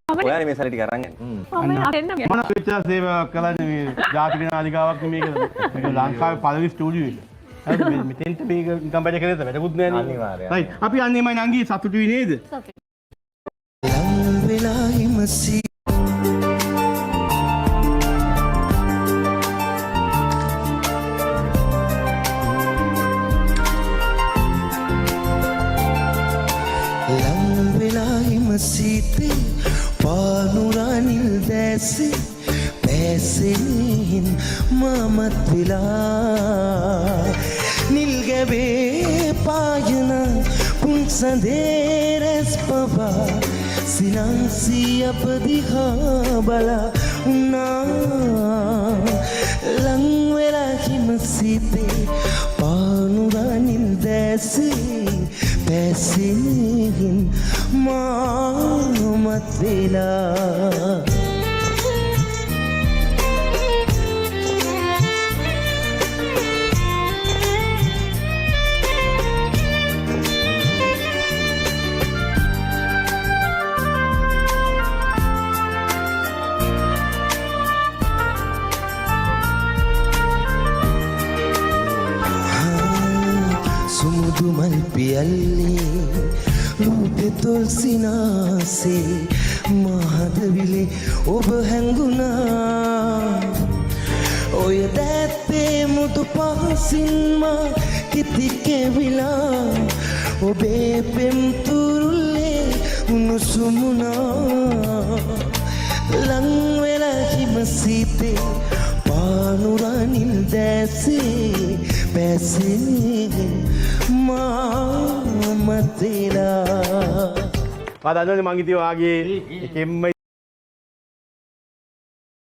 ඔයානේ මේ සැරේ ටික අරන් යන්නේ. මොන පිටා සේවාවක් කළාද මේ ජාතික නාලිකාවක් මේක ලංකාවේ පළවෙනි ස්ටුඩියෝ එක. හරිද මෙතෙන්ට මේක නිකන් වැඩ කරේද වැඩකුත් නෑ නේ. අනිවාර්යයෙන්. රයිට් අපි යන්නේමයි නංගි සතුටුයි නේද? ලං වෙලා හිමසී सीते पानुरानिल दैसे पैसे मामत विला निलगबे पायना पुंसंदेरस पवा सिनांसी अपदिहा बला उन्ना लंगवेला हिमसीते पानुरानिल दैसे पैसे मामत विला සුමුදුමල් පියල්ලේ රූපෙ තොල්සිනාසේ මහදවිලේ ඔබ හැංගුණා ඔය දැත්තේ මුතු පහසින්ම කිතිකෙවිලා ඔබේ පෙම්තුරුල්ලේ උණුසුමුණා ලංවෙලා හිමසීතේ පානුරනිල් දැසේ පැසේ මාමතේලා ආදන්නේ මං ඉතින් වාගේ එකෙන්ම